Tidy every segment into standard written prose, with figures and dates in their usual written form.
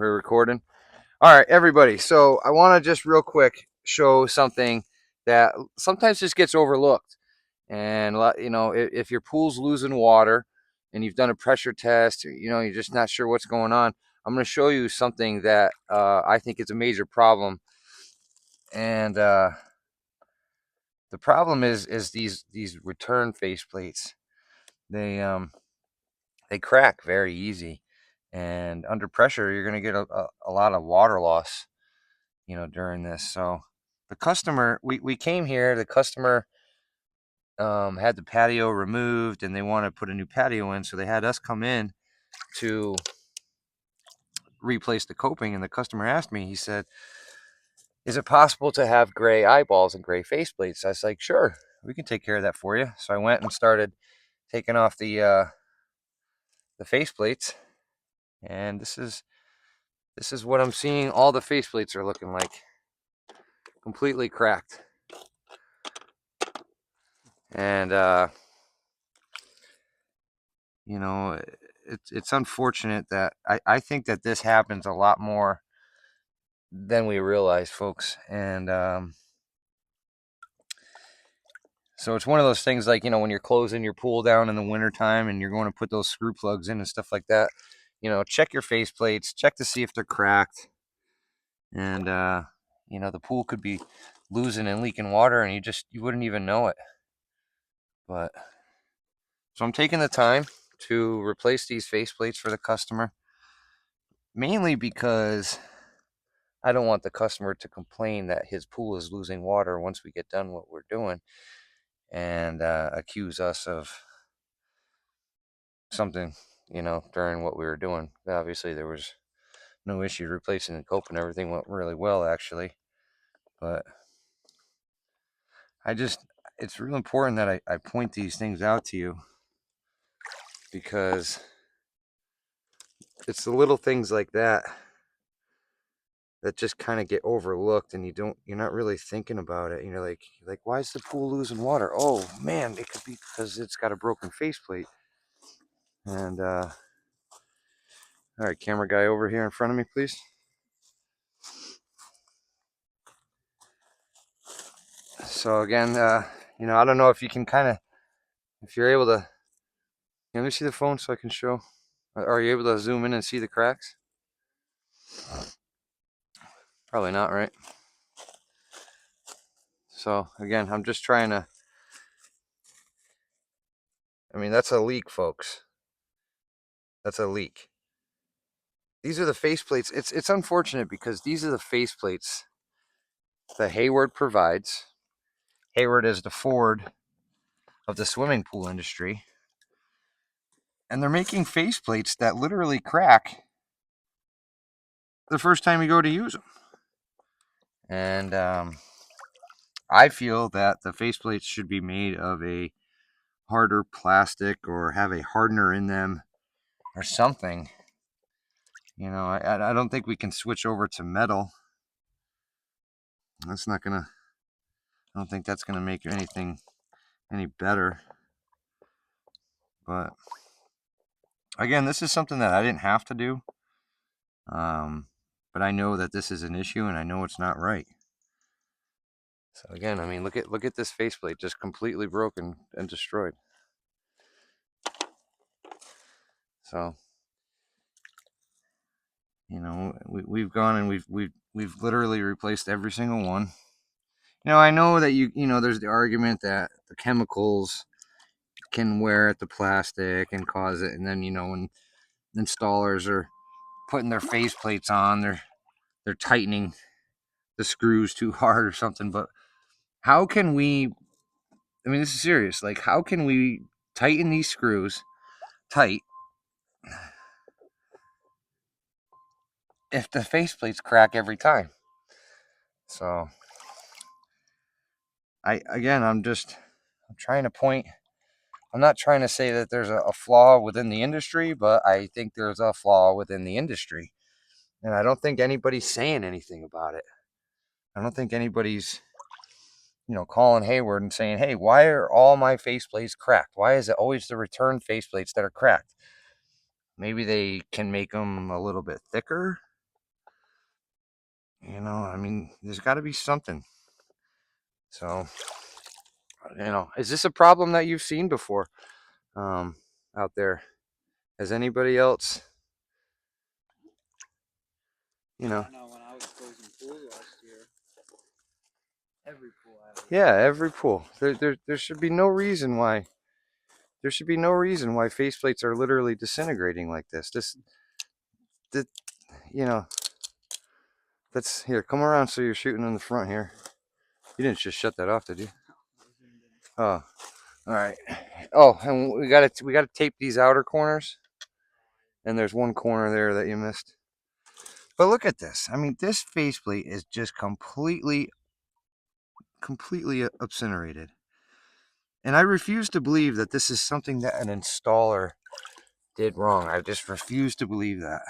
We're recording. All right, everybody. So I want to just real quick show something that sometimes just gets overlooked. And if your pool's losing water and you've done a pressure test, you're just not sure what's going on. I'm going to show you something that I think is a major problem. And the problem is these return faceplates. They crack very easy, and under pressure, you're going to get a lot of water loss, during this. So the customer, we came here, the customer had the patio removed and they want to put a new patio in. So they had us come in to replace the coping. And the customer asked me, he said, is it possible to have gray eyeballs and gray faceplates? I was like, sure, we can take care of that for you. So I went and started taking off the faceplates. And this is what I'm seeing. All the faceplates are looking like completely cracked. And it's unfortunate that I think that this happens a lot more than we realize, folks. And so it's one of those things, like, when you're closing your pool down in the wintertime and you're going to put those screw plugs in and stuff like that, check your faceplates, check to see if they're cracked. And the pool could be losing and leaking water and you wouldn't even know it. But so I'm taking the time to replace these faceplates for the customer, mainly because I don't want the customer to complain that his pool is losing water once we get done what we're doing, and accuse us of something, during what we were doing. Obviously, there was no issue replacing the cope, and everything went really well, actually. But it's real important that I point these things out to you, because it's the little things like that just kind of get overlooked, and you're not really thinking about it. And you're like, why is the pool losing water? Oh man, it could be because it's got a broken faceplate. And all right, camera guy over here in front of me, please. So again, I don't know if you can if you're able to, let me see the phone so I can show. Are you able to zoom in and see the cracks? Probably not, right? So again, I'm just trying to, that's a leak, folks. That's a leak. These are the faceplates. It's unfortunate because these are the faceplates that Hayward provides. Hayward is the Ford of the swimming pool industry. And they're making faceplates that literally crack the first time you go to use them. And I feel that the faceplates should be made of a harder plastic or have a hardener in them or something. I don't think we can switch over to metal. That's not gonna. I don't think that's gonna make anything any better. But again, this is something that I didn't have to do. But I know that this is an issue, and I know it's not right. So again, look at this faceplate, just completely broken and destroyed. So, we've gone and we've literally replaced every single one. I know that there's the argument that the chemicals can wear at the plastic and cause it, and then when installers are putting their faceplates on, they're tightening the screws too hard or something. But how can we? This is serious. Like, how can we tighten these screws tight if the faceplates crack every time? So I'm trying to point. I'm not trying to say that there's a flaw within the industry, but I think there's a flaw within the industry. And I don't think anybody's saying anything about it. I don't think anybody's, calling Hayward and saying, hey, why are all my faceplates cracked? Why is it always the return faceplates that are cracked? Maybe they can make them a little bit thicker. You know, I mean, there's got to be something. So, you know, is this a problem that you've seen before um, out there? Has anybody else, you know? I know when I was closing pools last year, every pool I had. Yeah, every pool. There should be no reason why. There should be no reason why faceplates are literally disintegrating like this. This, you know, that's here. Come around so you're shooting in the front here. You didn't just shut that off, did you? Oh, all right. Oh, and we gotta tape these outer corners. And there's one corner there that you missed. But look at this. I mean, this faceplate is just completely incinerated. And I refuse to believe that this is something that an installer did wrong. I just refuse to believe that.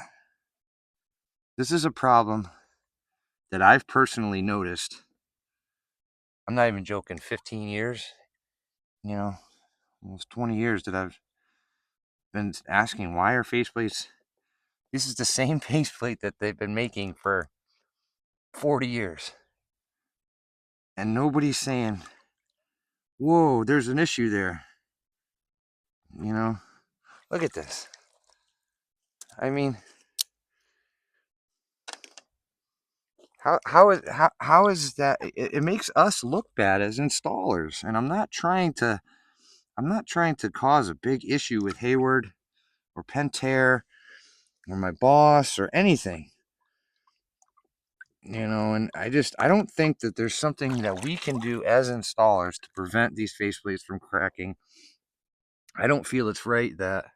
This is a problem that I've personally noticed. I'm not even joking, 15 years, you know, almost 20 years that I've been asking why are faceplates. This is the same faceplate that they've been making for 40 years. And nobody's saying, whoa, there's an issue there. You know, look at this. I mean, how is that? It makes us look bad as installers, and I'm not trying to cause a big issue with Hayward or Pentair or my boss or anything. You know, and I don't think that there's something that we can do as installers to prevent these faceplates from cracking. I don't feel it's right that,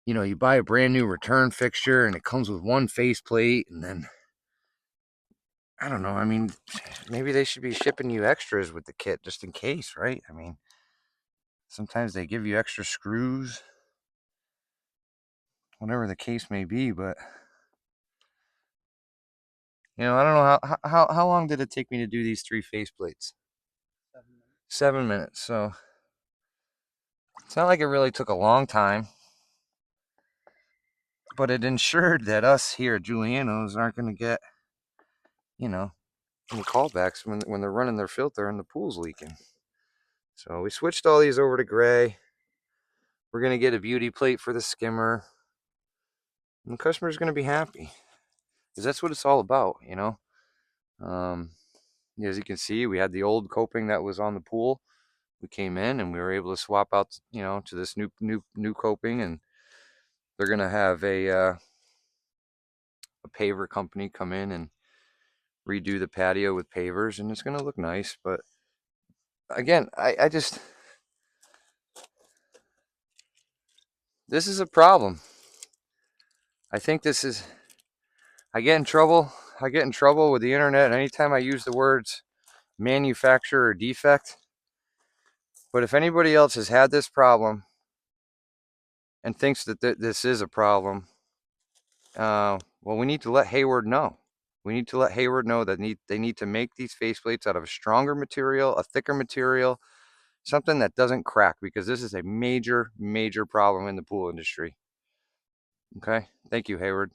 you know, you buy a brand new return fixture and it comes with one faceplate, and then I don't know. I mean, maybe they should be shipping you extras with the kit just in case, right? I mean, sometimes they give you extra screws, whatever the case may be. But you know, I don't know how long did it take me to do these 3 faceplates? 7 minutes. 7 minutes. So it's not like it really took a long time, but it ensured that us here at Giuliano's aren't going to get, you know, any callbacks when they're running their filter and the pool's leaking. So we switched all these over to gray. We're going to get a beauty plate for the skimmer. And the customer's going to be happy. Because that's what it's all about, you know. Um, as you can see, we had the old coping that was on the pool. We came in and we were able to swap out, you know, to this new coping, and they're going to have a paver company come in and redo the patio with pavers, and it's going to look nice. But again, I just, this is a problem. I think this is, I get in trouble. I get in trouble with the internet anytime I use the words manufacturer or defect. But if anybody else has had this problem and thinks that this is a problem, well, we need to let Hayward know. We need to let Hayward know that they need to make these faceplates out of a stronger material, a thicker material, something that doesn't crack, because this is a major problem in the pool industry. Okay, thank you, Hayward.